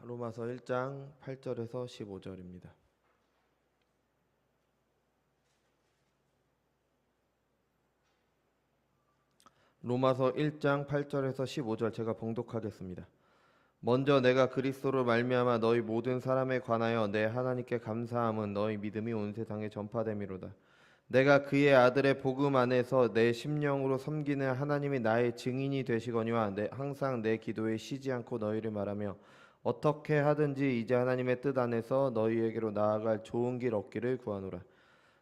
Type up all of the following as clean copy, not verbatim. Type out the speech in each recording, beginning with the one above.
로마서 1장 8절에서 15절입니다. 로마서 1장 8절에서 15절 제가 봉독하겠습니다. 먼저 내가 그리스도로 말미암아 너희 모든 사람에 관하여 내 하나님께 감사함은 너희 믿음이 온 세상에 전파됨이로다. 내가 그의 아들의 복음 안에서 내 심령으로 섬기는 하나님이 나의 증인이 되시거니와 항상 내 기도에 쉬지 않고 너희를 말하며 어떻게 하든지 이제 하나님의 뜻 안에서 너희에게로 나아갈 좋은 길 얻기를 구하노라.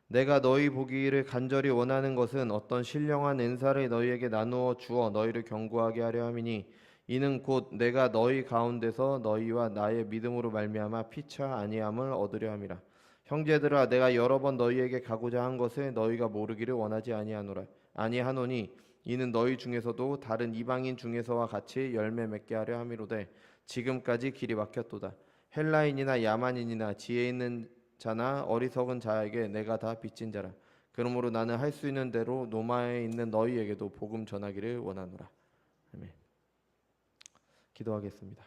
내가 너희 보기를 간절히 원하는 것은 어떤 신령한 은사를 너희에게 나누어 주어 너희를 견고하게 하려 함이니 이는 곧 내가 너희 가운데서 너희와 나의 믿음으로 말미암아 피차 아니함을 얻으려 함이라. 형제들아, 내가 여러 번 너희에게 가고자 한 것을 너희가 모르기를 원하지 아니하노니 이는 너희 중에서도 다른 이방인 중에서와 같이 열매 맺게 하려 함이로되 지금까지 길이 막혔도다. 헬라인이나 야만인이나 지혜 있는 자나 어리석은 자에게 내가 다 빚진 자라. 그러므로 나는 할 수 있는 대로 로마에 있는 너희에게도 복음 전하기를 원하노라. 아멘. 기도하겠습니다.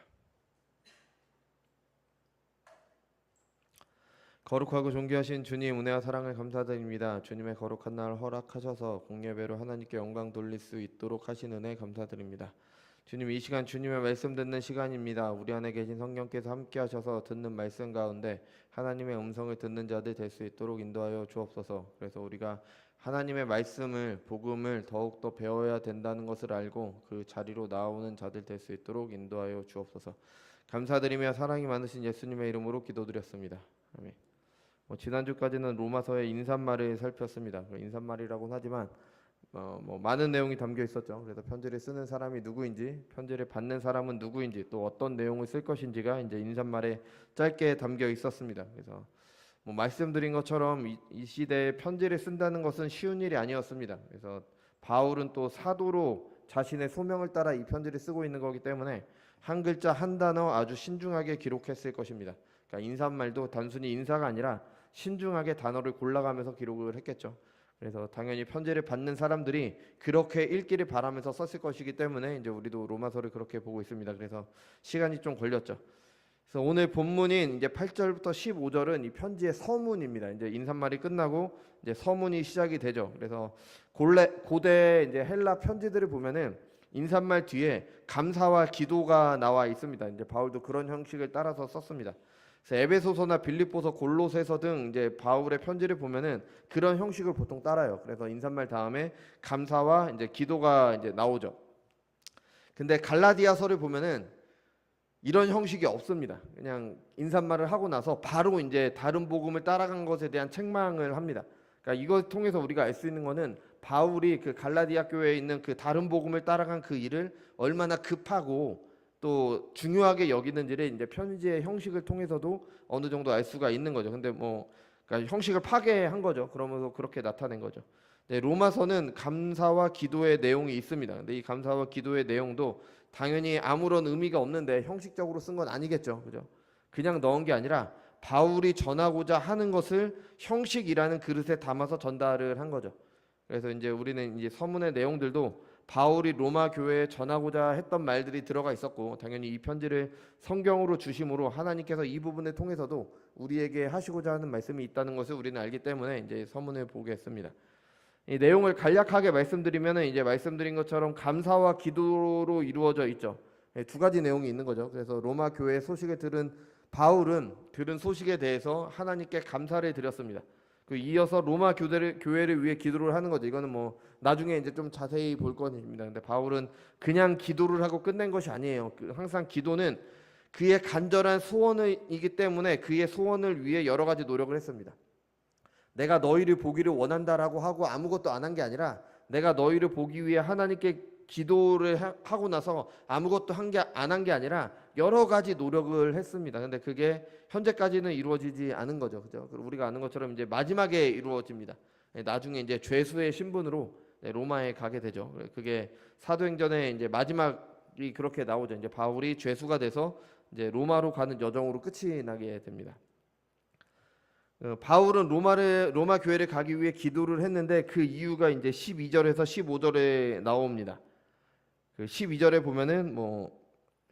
거룩하고 존귀하신 주님, 은혜와 사랑을 감사드립니다. 주님의 거룩한 날 허락하셔서 공예배로 하나님께 영광 돌릴 수 있도록 하신 은혜 감사드립니다. 주님, 이 시간 주님의 말씀 듣는 시간입니다. 우리 안에 계신 성령께서 함께 하셔서 듣는 말씀 가운데 하나님의 음성을 듣는 자들 될 수 있도록 인도하여 주옵소서. 그래서 우리가 하나님의 말씀을, 복음을 더욱더 배워야 된다는 것을 알고 그 자리로 나오는 자들 될 수 있도록 인도하여 주옵소서. 감사드리며 사랑이 많으신 예수님의 이름으로 기도드렸습니다. 아멘. 지난주까지는 로마서의 인사말을 살폈습니다. 인사말이라고는 하지만 많은 내용이 담겨 있었죠. 그래서 편지를 쓰는 사람이 누구인지, 편지를 받는 사람은 누구인지, 또 어떤 내용을 쓸 것인지가 이제 인사말에 짧게 담겨 있었습니다. 그래서 말씀드린 것처럼 이 시대에 편지를 쓴다는 것은 쉬운 일이 아니었습니다. 그래서 바울은 또 사도로 자신의 소명을 따라 이 편지를 쓰고 있는 거기 때문에 한 글자 한 단어 아주 신중하게 기록했을 것입니다. 그러니까 인사말도 단순히 인사가 아니라 신중하게 단어를 골라가면서 기록을 했겠죠. 그래서 당연히 편지를 받는 사람들이 그렇게 읽기를 바라면서 썼을 것이기 때문에 이제 우리도 로마서를 그렇게 보고 있습니다. 그래서 시간이 좀 걸렸죠. 그래서 오늘 본문인 이제 8절부터 15절은 이 편지의 서문입니다. 이제 인사말이 끝나고 이제 서문이 시작이 되죠. 그래서 고대 이제 헬라 편지들을 보면은 인사말 뒤에 감사와 기도가 나와 있습니다. 이제 바울도 그런 형식을 따라서 썼습니다. 그래서 에베소서나 빌립보서, 골로새서 등 이제 바울의 편지를 보면은 그런 형식을 보통 따라요. 그래서 인사말 다음에 감사와 이제 기도가 이제 나오죠. 근데 갈라디아서를 보면은 이런 형식이 없습니다. 그냥 인사말을 하고 나서 바로 이제 다른 복음을 따라간 것에 대한 책망을 합니다. 그러니까 이걸 통해서 우리가 알 수 있는 거는 바울이 그 갈라디아 교회에 있는 그 다른 복음을 따라간 그 일을 얼마나 급하고 또 중요하게 여기는지를 이제 편지의 형식을 통해서도 어느 정도 알 수가 있는 거죠. 근데 그러니까 형식을 파괴한 거죠. 그러면서 그렇게 나타낸 거죠. 네, 로마서는 감사와 기도의 내용이 있습니다. 근데 이 감사와 기도의 내용도 당연히 아무런 의미가 없는데 형식적으로 쓴 건 아니겠죠. 그죠? 그냥 넣은 게 아니라 바울이 전하고자 하는 것을 형식이라는 그릇에 담아서 전달을 한 거죠. 그래서 이제 우리는 이제 서문의 내용들도 바울이 로마 교회에 전하고자 했던 말들이 들어가 있었고, 당연히 이 편지를 성경으로 주심으로 하나님께서 이 부분을 통해서도 우리에게 하시고자 하는 말씀이 있다는 것을 우리는 알기 때문에 이제 서문을 보겠습니다. 이 내용을 간략하게 말씀드리면 이제 말씀드린 것처럼 감사와 기도로 이루어져 있죠. 두 가지 내용이 있는 거죠. 그래서 로마 교회의 소식을 들은 바울은 들은 소식에 대해서 하나님께 감사를 드렸습니다. 이어서 로마 교회를 위해 기도를 하는 거죠. 이거는 나중에 이제 좀 자세히 볼 것입니다. 근데 바울은 그냥 기도를 하고 끝낸 것이 아니에요. 항상 기도는 그의 간절한 소원이기 때문에 그의 소원을 위해 여러 가지 노력을 했습니다. 내가 너희를 보기를 원한다라고 하고 아무것도 안 한 게 아니라 내가 너희를 보기 위해 하나님께 기도를 하고 나서 아무것도 안 한 게 아니라 여러 가지 노력을 했습니다. 근데 그게 현재까지는 이루어지지 않은 거죠. 그죠? 우리가 아는 것처럼 이제 마지막에 이루어집니다. 나중에 이제 죄수의 신분으로 로마에 가게 되죠. 그게 사도행전에 이제 마지막이 그렇게 나오죠. 이제 바울이 죄수가 돼서 이제 로마로 가는 여정으로 끝이 나게 됩니다. 바울은 로마 교회를 가기 위해 기도를 했는데 그 이유가 이제 12절에서 15절에 나옵니다. 그 12절에 보면은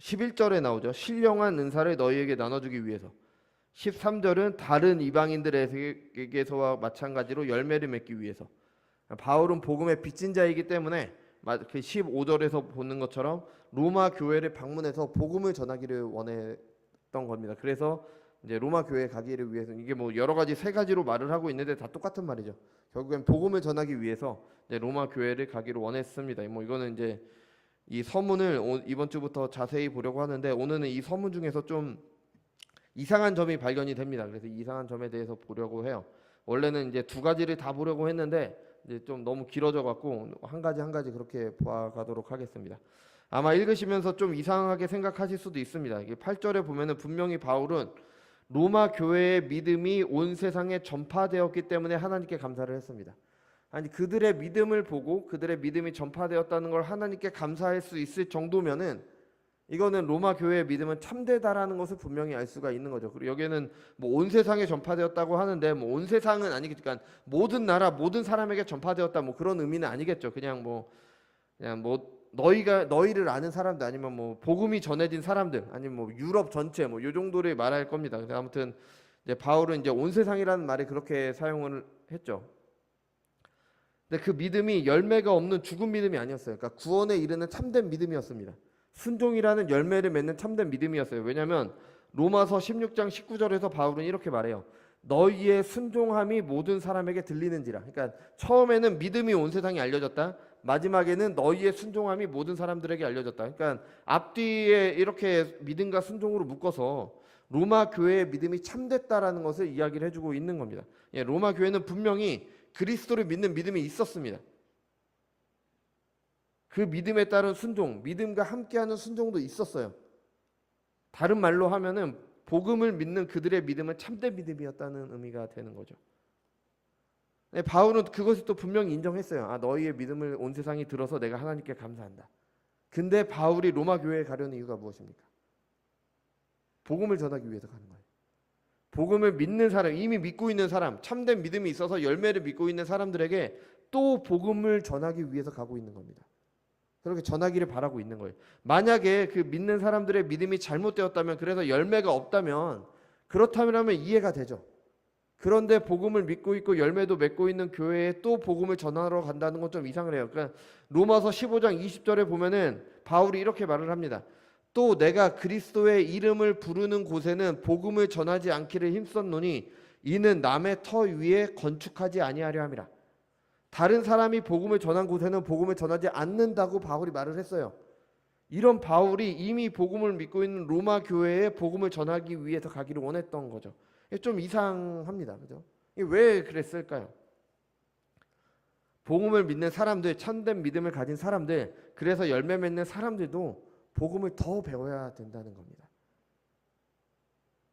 11절에 나오죠. 신령한 은사를 너희에게 나눠주기 위해서. 13절은 다른 이방인들에게서와 마찬가지로 열매를 맺기 위해서. 바울은 복음의 빚진 자이기 때문에 그 15절에서 보는 것처럼 로마 교회를 방문해서 복음을 전하기를 원했던 겁니다. 그래서 이제 로마 교회에 가기를 위해서, 이게 뭐 여러 가지 세 가지로 말을 하고 있는데 다 똑같은 말이죠. 결국엔 복음을 전하기 위해서 이제 로마 교회를 가기를 원했습니다. 뭐 이거는 이제 이 서문을 이번 주부터 자세히 보려고 하는데, 오늘은 이 서문 중에서 좀 이상한 점이 발견이 됩니다. 그래서 이상한 점에 대해서 보려고 해요. 원래는 이제 두 가지를 다 보려고 했는데 이제 좀 너무 길어져 갖고 한 가지 그렇게 봐가도록 하겠습니다. 아마 읽으시면서 좀 이상하게 생각하실 수도 있습니다. 이게 8절에 보면은 분명히 바울은 로마 교회의 믿음이 온 세상에 전파되었기 때문에 하나님께 감사를 했습니다. 아니, 그들의 믿음을 보고 그들의 믿음이 전파되었다는 걸 하나님께 감사할 수 있을 정도면은 이거는 로마 교회의 믿음은 참되다라는 것을 분명히 알 수가 있는 거죠. 그리고 여기에는 뭐 온 세상에 전파되었다고 하는데, 뭐 온 세상은 아니겠죠. 그러니까 모든 나라 모든 사람에게 전파되었다 뭐 그런 의미는 아니겠죠. 그냥 뭐 너희를 아는 사람들, 아니면 뭐 복음이 전해진 사람들, 아니면 뭐 유럽 전체 뭐 요 정도를 말할 겁니다. 그래서 아무튼 이제 바울은 이제 온 세상이라는 말을 그렇게 사용을 했죠. 근데 그 믿음이 열매가 없는 죽은 믿음이 아니었어요. 그러니까 구원에 이르는 참된 믿음이었습니다. 순종이라는 열매를 맺는 참된 믿음이었어요. 왜냐하면 로마서 16장 19절에서 바울은 이렇게 말해요. 너희의 순종함이 모든 사람에게 들리는지라. 그러니까 처음에는 믿음이 온 세상에 알려졌다. 마지막에는 너희의 순종함이 모든 사람들에게 알려졌다. 그러니까 앞뒤에 이렇게 믿음과 순종으로 묶어서 로마 교회의 믿음이 참됐다라는 것을 이야기를 해주고 있는 겁니다. 예, 로마 교회는 분명히 그리스도를 믿는 믿음이 있었습니다. 그 믿음에 따른 순종, 믿음과 함께하는 순종도 있었어요. 다른 말로 하면은 복음을 믿는 그들의 믿음은 참된 믿음이었다는 의미가 되는 거죠. 네, 바울은 그것을 또 분명히 인정했어요. 아, 너희의 믿음을 온 세상이 들어서 내가 하나님께 감사한다. 근데 바울이 로마 교회에 가려는 이유가 무엇입니까? 복음을 전하기 위해서 가는 거예요. 복음을 믿는 사람, 이미 믿고 있는 사람, 참된 믿음이 있어서 열매를 믿고 있는 사람들에게 또 복음을 전하기 위해서 가고 있는 겁니다. 그렇게 전하기를 바라고 있는 거예요. 만약에 그 믿는 사람들의 믿음이 잘못되었다면, 그래서 열매가 없다면, 그렇다면 이해가 되죠. 그런데 복음을 믿고 있고 열매도 맺고 있는 교회에 또 복음을 전하러 간다는 건 좀 이상을 해요. 그러니까 로마서 15장 20절에 보면은 바울이 이렇게 말을 합니다. 또 내가 그리스도의 이름을 부르는 곳에는 복음을 전하지 않기를 힘썼노니 이는 남의 터 위에 건축하지 아니하려 함이라. 다른 사람이 복음을 전한 곳에는 복음을 전하지 않는다고 바울이 말을 했어요. 이런 바울이 이미 복음을 믿고 있는 로마 교회에 복음을 전하기 위해서 가기를 원했던 거죠. 좀 이상합니다. 그죠? 왜 그랬을까요? 복음을 믿는 사람들, 참된 믿음을 가진 사람들, 그래서 열매 맺는 사람들도 복음을 더 배워야 된다는 겁니다.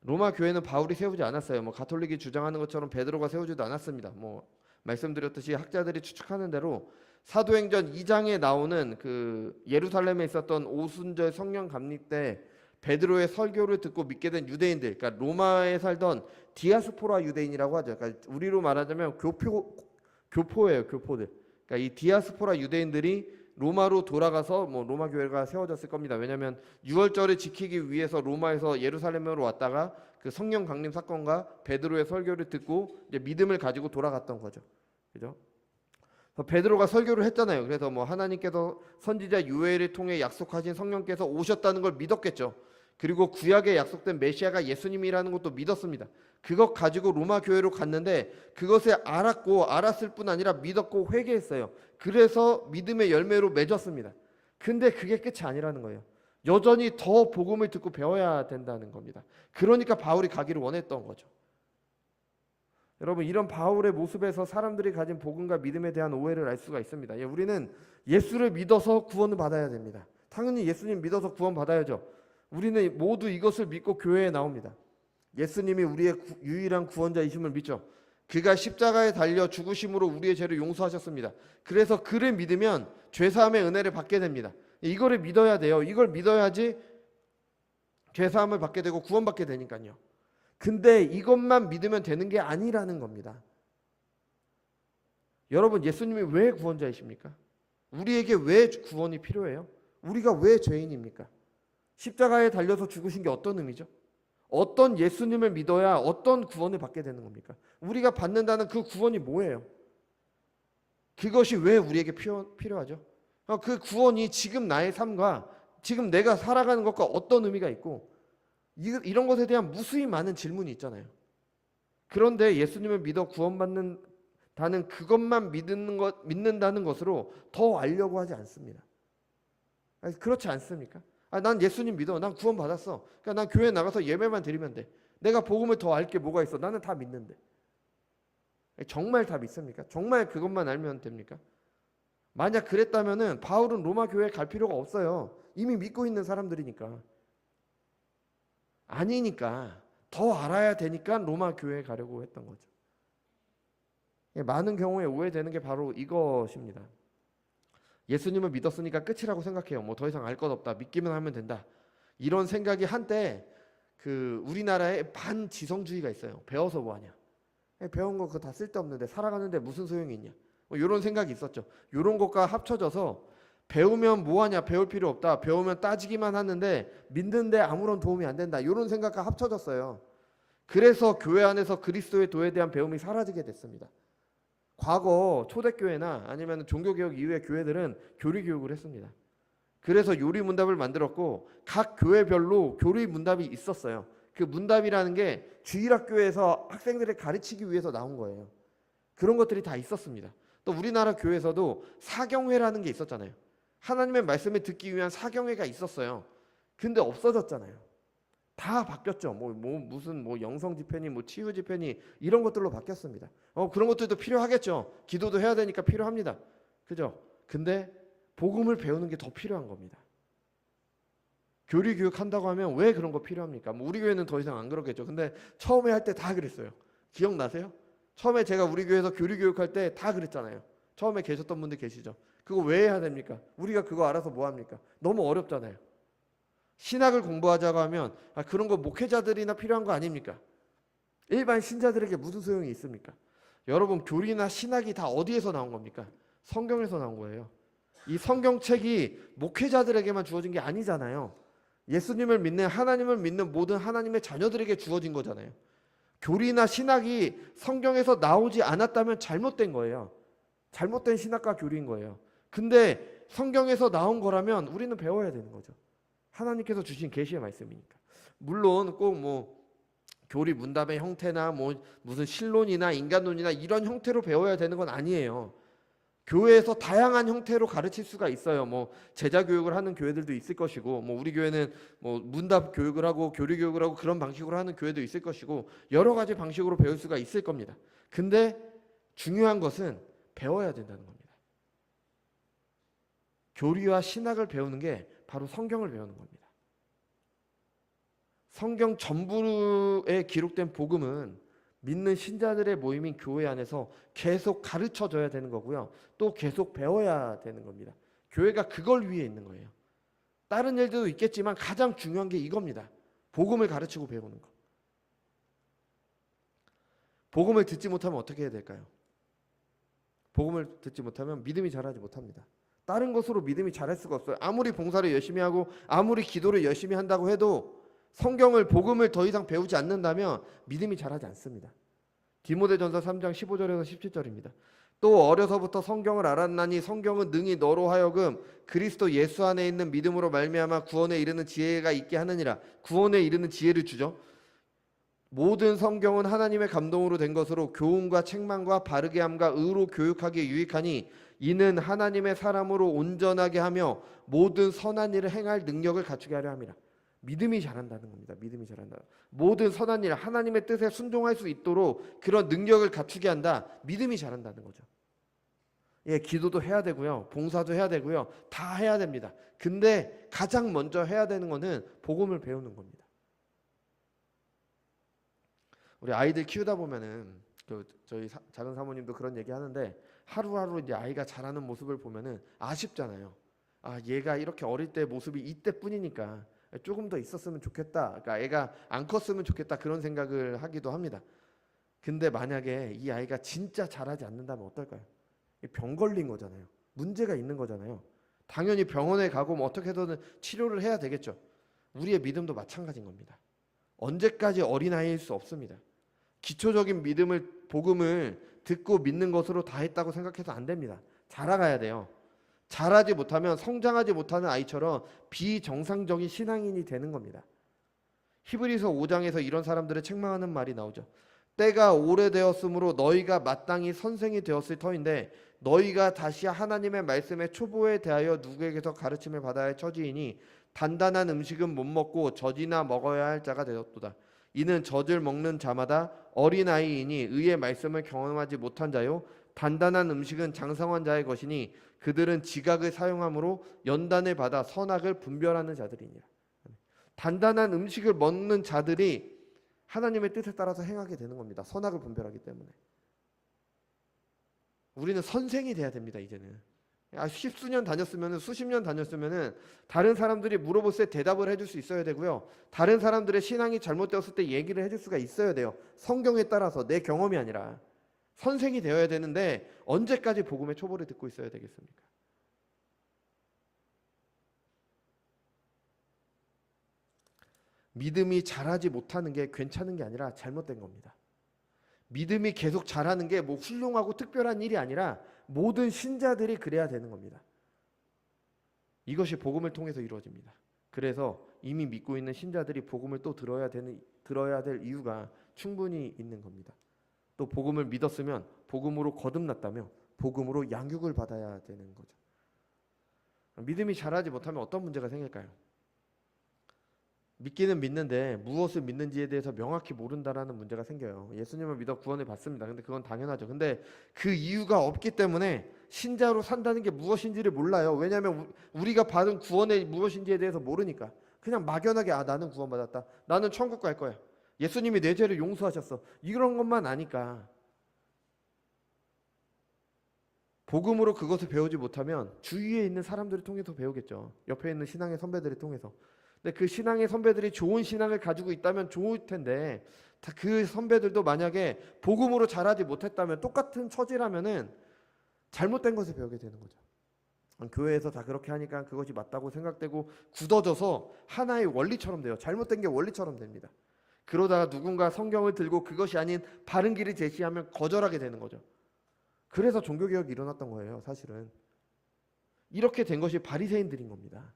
로마 교회는 바울이 세우지 않았어요. 뭐 가톨릭이 주장하는 것처럼 베드로가 세우지도 않았습니다. 뭐 말씀드렸듯이 학자들이 추측하는 대로 사도행전 2장에 나오는 그 예루살렘에 있었던 오순절 성령 감립 때 베드로의 설교를 듣고 믿게 된 유대인들, 그러니까 로마에 살던 디아스포라 유대인이라고 하죠. 그러니까 우리로 말하자면 교포예요, 교포들. 그러니까 이 디아스포라 유대인들이 로마로 돌아가서 뭐 로마 교회가 세워졌을 겁니다. 왜냐하면 유월절을 지키기 위해서 로마에서 예루살렘으로 왔다가 그 성령 강림 사건과 베드로의 설교를 듣고 이제 믿음을 가지고 돌아갔던 거죠. 그죠? 베드로가 설교를 했잖아요. 그래서 뭐 하나님께서 선지자 요엘을 통해 약속하신 성령께서 오셨다는 걸 믿었겠죠. 그리고 구약에 약속된 메시아가 예수님이라는 것도 믿었습니다. 그것 가지고 로마 교회로 갔는데 그것을 알았고, 알았을 뿐 아니라 믿었고 회개했어요. 그래서 믿음의 열매로 맺었습니다. 근데 그게 끝이 아니라는 거예요. 여전히 더 복음을 듣고 배워야 된다는 겁니다. 그러니까 바울이 가기를 원했던 거죠. 여러분, 이런 바울의 모습에서 사람들이 가진 복음과 믿음에 대한 오해를 알 수가 있습니다. 우리는 예수를 믿어서 구원을 받아야 됩니다. 당연히 예수님 믿어서 구원 받아야죠. 우리는 모두 이것을 믿고 교회에 나옵니다. 예수님이 우리의 유일한 구원자이심을 믿죠. 그가 십자가에 달려 죽으심으로 우리의 죄를 용서하셨습니다. 그래서 그를 믿으면 죄사함의 은혜를 받게 됩니다. 이거를 믿어야 돼요. 이걸 믿어야지 죄사함을 받게 되고 구원받게 되니까요. 근데 이것만 믿으면 되는 게 아니라는 겁니다. 여러분, 예수님이 왜 구원자이십니까? 우리에게 왜 구원이 필요해요? 우리가 왜 죄인입니까? 십자가에 달려서 죽으신 게 어떤 의미죠? 어떤 예수님을 믿어야 어떤 구원을 받게 되는 겁니까? 우리가 받는다는 그 구원이 뭐예요? 그것이 왜 우리에게 필요하죠? 그 구원이 지금 나의 삶과 지금 내가 살아가는 것과 어떤 의미가 있고 이런 것에 대한 무수히 많은 질문이 있잖아요. 그런데 예수님을 믿어 구원받는다는 그것만 믿는다는 것으로 더 알려고 하지 않습니다. 그렇지 않습니까? 난 예수님 믿어. 난 구원받았어. 그러니까 난 교회 나가서 예배만 드리면 돼. 내가 복음을 더 알 게 뭐가 있어? 나는 다 믿는데. 정말 다 믿습니까? 정말 그것만 알면 됩니까? 만약 그랬다면은 바울은 로마 교회에 갈 필요가 없어요. 이미 믿고 있는 사람들이니까. 아니니까 더 알아야 되니까 로마 교회에 가려고 했던 거죠. 많은 경우에 오해되는 게 바로 이것입니다. 예수님을 믿었으니까 끝이라고 생각해요. 뭐 더 이상 알 것 없다. 믿기만 하면 된다. 이런 생각이 한때 우리나라에 반지성주의가 있어요. 배워서 뭐하냐. 배운 거 그거 다 쓸데없는데 살아가는데 무슨 소용이 있냐. 뭐 이런 생각이 있었죠. 이런 것과 합쳐져서 배우면 뭐하냐. 배울 필요 없다. 배우면 따지기만 하는데 믿는데 아무런 도움이 안 된다. 이런 생각과 합쳐졌어요. 그래서 교회 안에서 그리스도의 도에 대한 배움이 사라지게 됐습니다. 과거 초대교회나 아니면 종교개혁 이후의 교회들은 교리교육을 했습니다. 그래서 요리문답을 만들었고 각 교회별로 교리문답이 있었어요. 그 문답이라는 게 주일학교에서 학생들을 가르치기 위해서 나온 거예요. 그런 것들이 다 있었습니다. 또 우리나라 교회에서도 사경회라는 게 있었잖아요. 하나님의 말씀을 듣기 위한 사경회가 있었어요. 근데 없어졌잖아요. 다 바뀌었죠. 무슨 영성 집회니 치유 집회니 이런 것들로 바뀌었습니다. 그런 것들도 필요하겠죠. 기도도 해야 되니까 필요합니다. 그죠? 근데 복음을 배우는 게 더 필요한 겁니다. 교리 교육한다고 하면 왜 그런 거 필요합니까? 우리 교회는 더 이상 안 그렇겠죠. 근데 처음에 할 때 다 그랬어요. 기억나세요? 처음에 제가 우리 교회에서 교리 교육할 때 다 그랬잖아요. 처음에 계셨던 분들 계시죠? 그거 왜 해야 됩니까? 우리가 그거 알아서 뭐 합니까? 너무 어렵잖아요. 신학을 공부하자고 하면 그런 거 목회자들이나 필요한 거 아닙니까? 일반 신자들에게 무슨 소용이 있습니까? 여러분 교리나 신학이 다 어디에서 나온 겁니까? 성경에서 나온 거예요. 이 성경책이 목회자들에게만 주어진 게 아니잖아요. 예수님을 믿는 하나님을 믿는 모든 하나님의 자녀들에게 주어진 거잖아요. 교리나 신학이 성경에서 나오지 않았다면 잘못된 거예요. 잘못된 신학과 교리인 거예요. 근데 성경에서 나온 거라면 우리는 배워야 되는 거죠. 하나님께서 주신 계시의 말씀이니까. 물론 꼭 교리 문답의 형태나 무슨 신론이나 인간론이나 이런 형태로 배워야 되는 건 아니에요. 교회에서 다양한 형태로 가르칠 수가 있어요. 제자 교육을 하는 교회들도 있을 것이고, 우리 교회는 문답 교육을 하고 교리 교육을 하고 그런 방식으로 하는 교회도 있을 것이고, 여러 가지 방식으로 배울 수가 있을 겁니다. 근데 중요한 것은 배워야 된다는 겁니다. 교리와 신학을 배우는 게 바로 성경을 배우는 겁니다. 성경 전부에 기록된 복음은 믿는 신자들의 모임인 교회 안에서 계속 가르쳐줘야 되는 거고요. 또 계속 배워야 되는 겁니다. 교회가 그걸 위해 있는 거예요. 다른 일들도 있겠지만 가장 중요한 게 이겁니다. 복음을 가르치고 배우는 거. 복음을 듣지 못하면 어떻게 해야 될까요? 복음을 듣지 못하면 믿음이 자라지 못합니다. 다른 것으로 믿음이 자랄 수가 없어요. 아무리 봉사를 열심히 하고 아무리 기도를 열심히 한다고 해도 성경을 복음을 더 이상 배우지 않는다면 믿음이 자라지 않습니다. 디모데전서 3장 15절에서 17절입니다. 또 어려서부터 성경을 알았나니 성경은 능히 너로 하여금 그리스도 예수 안에 있는 믿음으로 말미암아 구원에 이르는 지혜가 있게 하느니라. 구원에 이르는 지혜를 주죠. 모든 성경은 하나님의 감동으로 된 것으로 교훈과 책망과 바르게 함과 의로 교육하기에 유익하니 이는 하나님의 사람으로 온전하게 하며 모든 선한 일을 행할 능력을 갖추게 하려 함이라. 믿음이 자란다는 겁니다. 믿음이 자란다. 모든 선한 일, 하나님의 뜻에 순종할 수 있도록 그런 능력을 갖추게 한다. 믿음이 자란다는 거죠. 기도도 해야 되고요. 봉사도 해야 되고요. 다 해야 됩니다. 근데 가장 먼저 해야 되는 거는 복음을 배우는 겁니다. 우리 아이들 키우다 보면은 저희 작은 사모님도 그런 얘기 하는데 하루하루 이제 아이가 자라는 모습을 보면은 아쉽잖아요. 얘가 이렇게 어릴 때 모습이 이때뿐이니까 조금 더 있었으면 좋겠다. 그러니까 애가 안 컸으면 좋겠다. 그런 생각을 하기도 합니다. 근데 만약에 이 아이가 진짜 자라지 않는다면 어떨까요? 병 걸린 거잖아요. 문제가 있는 거잖아요. 당연히 병원에 가고 어떻게든 치료를 해야 되겠죠. 우리의 믿음도 마찬가지인 겁니다. 언제까지 어린아이일 수 없습니다. 기초적인 복음을 듣고 믿는 것으로 다 했다고 생각해서 안 됩니다. 자라가야 돼요. 자라지 못하면 성장하지 못하는 아이처럼 비정상적인 신앙인이 되는 겁니다. 히브리서 5장에서 이런 사람들을 책망하는 말이 나오죠. 때가 오래되었으므로 너희가 마땅히 선생이 되었을 터인데 너희가 다시 하나님의 말씀의 초보에 대하여 누구에게서 가르침을 받아야 할 처지이니 단단한 음식은 못 먹고 젖이나 먹어야 할 자가 되었도다. 이는 젖을 먹는 자마다 어린아이이니 의의 말씀을 경험하지 못한 자요 단단한 음식은 장성한 자의 것이니 그들은 지각을 사용함으로 연단을 받아 선악을 분별하는 자들이니라. 단단한 음식을 먹는 자들이 하나님의 뜻에 따라서 행하게 되는 겁니다. 선악을 분별하기 때문에. 우리는 선생이 돼야 됩니다. 이제는. 십수년 다녔으면, 수십 년 다녔으면 다른 사람들이 물어볼 때 대답을 해줄 수 있어야 되고요. 다른 사람들의 신앙이 잘못되었을 때 얘기를 해줄 수가 있어야 돼요. 성경에 따라서 내 경험이 아니라. 선생이 되어야 되는데 언제까지 복음의 초보를 듣고 있어야 되겠습니까? 믿음이 자라지 못하는 게 괜찮은 게 아니라 잘못된 겁니다. 믿음이 계속 자라는 게 뭐 훌륭하고 특별한 일이 아니라 모든 신자들이 그래야 되는 겁니다. 이것이 복음을 통해서 이루어집니다. 그래서 이미 믿고 있는 신자들이 복음을 또 들어야 될 이유가 충분히 있는 겁니다. 또 복음을 믿었으면 복음으로 거듭났다며 복음으로 양육을 받아야 되는 거죠. 믿음이 자라지 못하면 어떤 문제가 생길까요? 믿기는 믿는데 무엇을 믿는지에 대해서 명확히 모른다라는 문제가 생겨요. 예수님을 믿어 구원을 받습니다. 근데 그건 당연하죠. 근데 그 이유가 없기 때문에 신자로 산다는 게 무엇인지를 몰라요. 왜냐하면 우리가 받은 구원이 무엇인지에 대해서 모르니까 그냥 막연하게 나는 구원받았다. 나는 천국 갈 거야. 예수님이 내 죄를 용서하셨어. 이런 것만 아니까 복음으로 그것을 배우지 못하면 주위에 있는 사람들을 통해서 배우겠죠. 옆에 있는 신앙의 선배들을 통해서. 근데 그 신앙의 선배들이 좋은 신앙을 가지고 있다면 좋을 텐데 그 선배들도 만약에 복음으로 자라지 못했다면 똑같은 처지라면은 잘못된 것을 배우게 되는 거죠. 교회에서 다 그렇게 하니까 그것이 맞다고 생각되고 굳어져서 하나의 원리처럼 돼요. 잘못된 게 원리처럼 됩니다. 그러다가 누군가 성경을 들고 그것이 아닌 바른 길을 제시하면 거절하게 되는 거죠. 그래서 종교개혁이 일어났던 거예요. 사실은 이렇게 된 것이 바리새인들인 겁니다.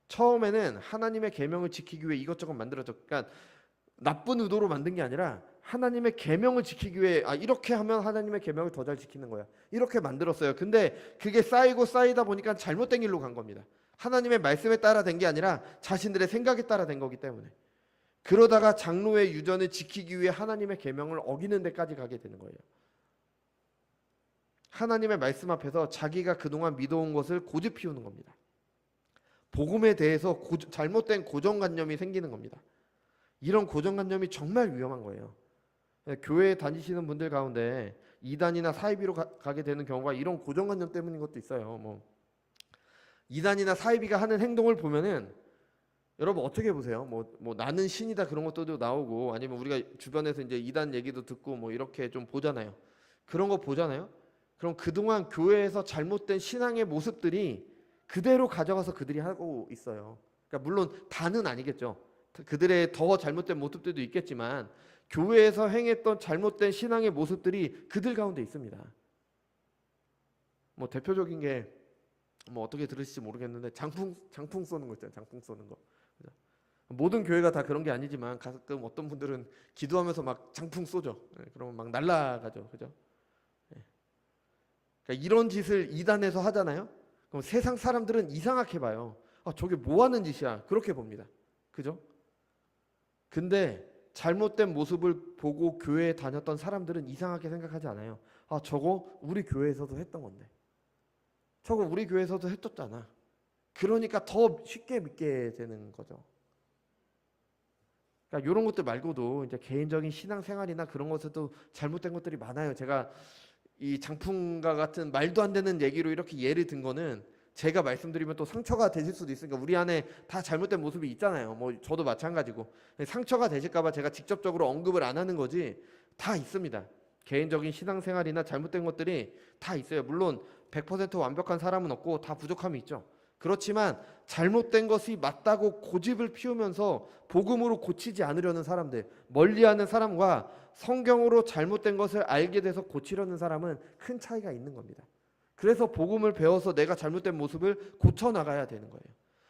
처음에는 하나님의 계명을 지키기 위해 이것저것 만들어졌. 그러니까 나쁜 의도로 만든 게 아니라 하나님의 계명을 지키기 위해 이렇게 하면 하나님의 계명을 더 잘 지키는 거야. 이렇게 만들었어요. 근데 그게 쌓이고 쌓이다 보니까 잘못된 길로 간 겁니다. 하나님의 말씀에 따라 된 게 아니라 자신들의 생각에 따라 된 거기 때문에. 그러다가 장로의 유전을 지키기 위해 하나님의 계명을 어기는 데까지 가게 되는 거예요. 하나님의 말씀 앞에서 자기가 그동안 믿어온 것을 고집 피우는 겁니다. 복음에 대해서 잘못된 고정관념이 생기는 겁니다. 이런 고정관념이 정말 위험한 거예요. 교회에 다니시는 분들 가운데 이단이나 사이비로 가게 되는 경우가 이런 고정관념 때문인 것도 있어요. 이단이나 사이비가 하는 행동을 보면은 여러분 어떻게 보세요? 나는 신이다 그런 것도 나오고 아니면 우리가 주변에서 이제 이단 얘기도 듣고 이렇게 좀 보잖아요. 그런 거 보잖아요. 그럼 그동안 교회에서 잘못된 신앙의 모습들이 그대로 가져가서 그들이 하고 있어요. 그러니까 물론 다는 아니겠죠. 그들의 더 잘못된 모습들도 있겠지만 교회에서 행했던 잘못된 신앙의 모습들이 그들 가운데 있습니다. 대표적인 게 어떻게 들으실지 모르겠는데 장풍 쏘는 거 있잖아요. 장풍 쏘는 거. 그죠? 모든 교회가 다 그런 게 아니지만 가끔 어떤 분들은 기도하면서 막 장풍 쏘죠. 그러면 막 날아가죠. 그죠? 그러니까 이런 짓을 이단에서 하잖아요. 그럼 세상 사람들은 이상하게 봐요. 저게 뭐 하는 짓이야? 그렇게 봅니다. 그죠? 근데 잘못된 모습을 보고 교회에 다녔던 사람들은 이상하게 생각하지 않아요. 저거 우리 교회에서도 했던 건데. 저거 우리 교회에서도 했었잖아. 그러니까 더 쉽게 믿게 되는 거죠. 그러니까 이런 것들 말고도 이제 개인적인 신앙생활이나 그런 것에도 잘못된 것들이 많아요. 제가 이 장풍과 같은 말도 안 되는 얘기로 이렇게 예를 든 거는 제가 말씀드리면 또 상처가 되실 수도 있으니까 우리 안에 다 잘못된 모습이 있잖아요. 저도 마찬가지고 상처가 되실까 봐 제가 직접적으로 언급을 안 하는 거지 다 있습니다. 개인적인 신앙생활이나 잘못된 것들이 다 있어요. 물론 100% 완벽한 사람은 없고 다 부족함이 있죠. 그렇지만 잘못된 것이 맞다고 고집을 피우면서 복음으로 고치지 않으려는 사람들, 멀리하는 사람과 성경으로 잘못된 것을 알게 돼서 고치려는 사람은 큰 차이가 있는 겁니다. 그래서 복음을 배워서 내가 잘못된 모습을 고쳐나가야 되는 거예요.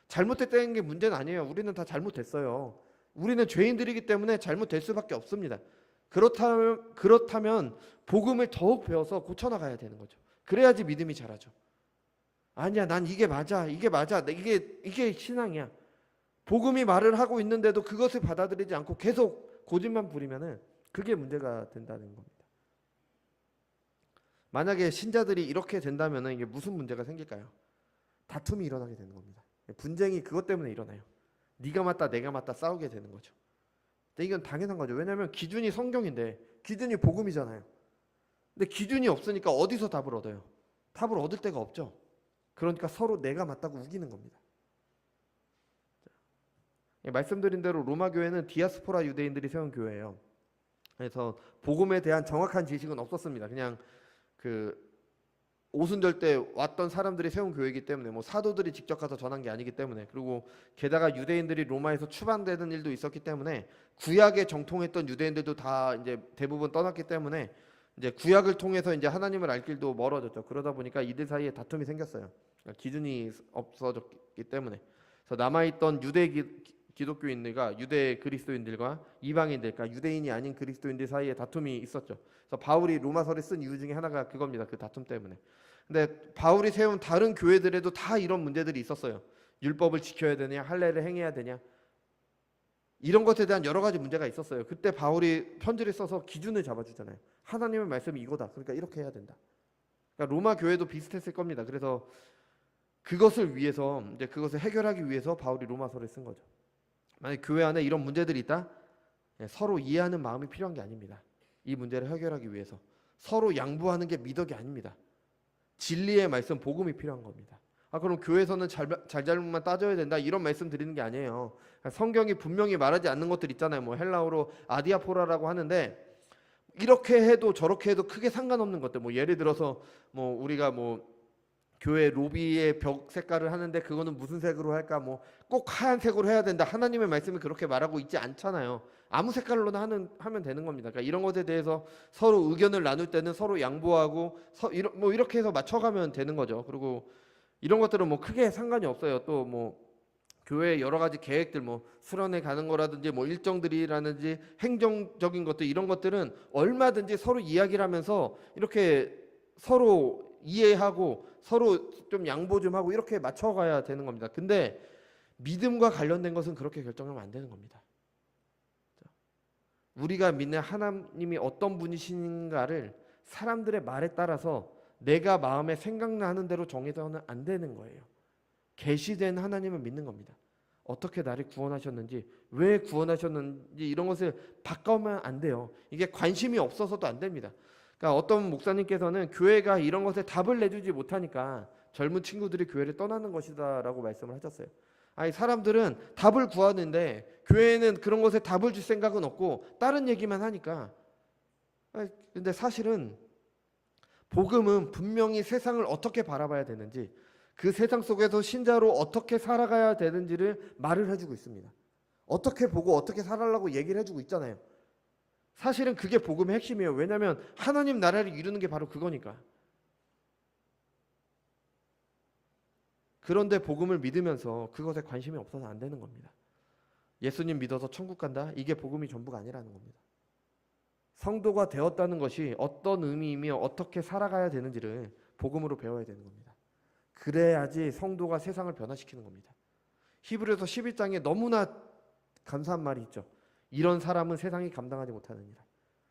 잘못됐다는 게 문제는 아니에요. 우리는 다 잘못됐어요. 우리는 죄인들이기 때문에 잘못될 수밖에 없습니다. 그렇다면 복음을 더욱 배워서 고쳐나가야 되는 거죠. 그래야지 믿음이 자라죠. 아니야, 난 이게 맞아, 이게 맞아, 이게 신앙이야. 복음이 말을 하고 있는데도 그것을 받아들이지 않고 계속 고집만 부리면은 그게 문제가 된다는 겁니다. 만약에 신자들이 이렇게 된다면은 이게 무슨 문제가 생길까요? 다툼이 일어나게 되는 겁니다. 분쟁이 그것 때문에 일어나요. 네가 맞다, 내가 맞다 싸우게 되는 거죠. 근데 이건 당연한 거죠. 왜냐하면 기준이 성경인데 기준이 복음이잖아요. 근데 기준이 없으니까 어디서 답을 얻어요? 답을 얻을 데가 없죠. 그러니까 서로 내가 맞다고 우기는 겁니다. 말씀드린 대로 로마 교회는 디아스포라 유대인들이 세운 교회예요. 그래서 복음에 대한 정확한 지식은 없었습니다. 그냥 그 오순절 때 왔던 사람들이 세운 교회이기 때문에 뭐 사도들이 직접 가서 전한 게 아니기 때문에, 그리고 게다가 유대인들이 로마에서 추방되는 일도 있었기 때문에 구약에 정통했던 유대인들도 다 이제 대부분 떠났기 때문에 이제 구약을 통해서 이제 하나님을 알 길도 멀어졌죠. 그러다 보니까 이들 사이에 다툼이 생겼어요. 그러니까 기준이 없어졌기 때문에. 그래서 남아있던 기독교인들과 유대 그리스도인들과 이방인들, 그러니까 유대인이 아닌 그리스도인들 사이에 다툼이 있었죠. 그래서 바울이 로마서를 쓴 이유 중에 하나가 그겁니다. 그 다툼 때문에. 근데 바울이 세운 다른 교회들에도 다 이런 문제들이 있었어요. 율법을 지켜야 되냐, 할례를 행해야 되냐, 이런 것에 대한 여러 가지 문제가 있었어요. 그때 바울이 편지를 써서 기준을 잡아주잖아요. 하나님의 말씀이 이거다, 그러니까 이렇게 해야 된다. 그러니까 로마 교회도 비슷했을 겁니다. 그래서 그것을 위해서, 이제 그것을 해결하기 위해서 바울이 로마서를 쓴 거죠. 만약 교회 안에 이런 문제들이 있다, 서로 이해하는 마음이 필요한 게 아닙니다. 이 문제를 해결하기 위해서 서로 양보하는 게 미덕이 아닙니다. 진리의 말씀, 복음이 필요한 겁니다. 그럼 교회에서는 잘잘못만 따져야 된다, 이런 말씀 드리는 게 아니에요. 성경이 분명히 말하지 않는 것들 있잖아요. 뭐 헬라어로 아디아포라라고 하는데, 이렇게 해도 저렇게 해도 크게 상관없는 것들, 뭐 예를 들어서 뭐 우리가 뭐 교회 로비의 벽 색깔을 하는데 그거는 무슨 색으로 할까, 뭐 꼭 하얀색으로 해야 된다, 하나님의 말씀이 그렇게 말하고 있지 않잖아요. 아무 색깔로나 하면 되는 겁니다. 그러니까 이런 것에 대해서 서로 의견을 나눌 때는 서로 양보하고 뭐 이렇게 해서 맞춰가면 되는 거죠. 그리고 이런 것들은 뭐 크게 상관이 없어요. 또 뭐 교회 여러 가지 계획들, 뭐 수련회 가는 거라든지 뭐 일정들이라든지 행정적인 것들, 이런 것들은 얼마든지 서로 이야기를 하면서 이렇게 서로 이해하고 서로 좀 양보 좀 하고 이렇게 맞춰가야 되는 겁니다. 근데 믿음과 관련된 것은 그렇게 결정하면 안 되는 겁니다. 우리가 믿는 하나님이 어떤 분이신가를 사람들의 말에 따라서 내가 마음에 생각나는 대로 정해서는 안 되는 거예요. 계시된 하나님을 믿는 겁니다. 어떻게 나를 구원하셨는지, 왜 구원하셨는지, 이런 것을 바꾸면 안 돼요. 이게 관심이 없어서도 안 됩니다. 그러니까 어떤 목사님께서는 교회가 이런 것에 답을 내주지 못하니까 젊은 친구들이 교회를 떠나는 것이다라고 말씀을 하셨어요. 아니, 사람들은 답을 구하는데 교회는 그런 것에 답을 줄 생각은 없고 다른 얘기만 하니까. 근데 사실은 복음은 분명히 세상을 어떻게 바라봐야 되는지, 그 세상 속에서 신자로 어떻게 살아가야 되는지를 말을 해주고 있습니다. 어떻게 보고 어떻게 살아가려고 얘기를 해주고 있잖아요. 사실은 그게 복음의 핵심이에요. 왜냐하면 하나님 나라를 이루는 게 바로 그거니까. 그런데 복음을 믿으면서 그것에 관심이 없어서 안 되는 겁니다. 예수님 믿어서 천국 간다, 이게 복음이 전부가 아니라는 겁니다. 성도가 되었다는 것이 어떤 의미이며 어떻게 살아가야 되는지를 복음으로 배워야 되는 겁니다. 그래야지 성도가 세상을 변화시키는 겁니다. 히브리서 11장에 너무나 감사한 말이 있죠. 이런 사람은 세상이 감당하지 못하느니라.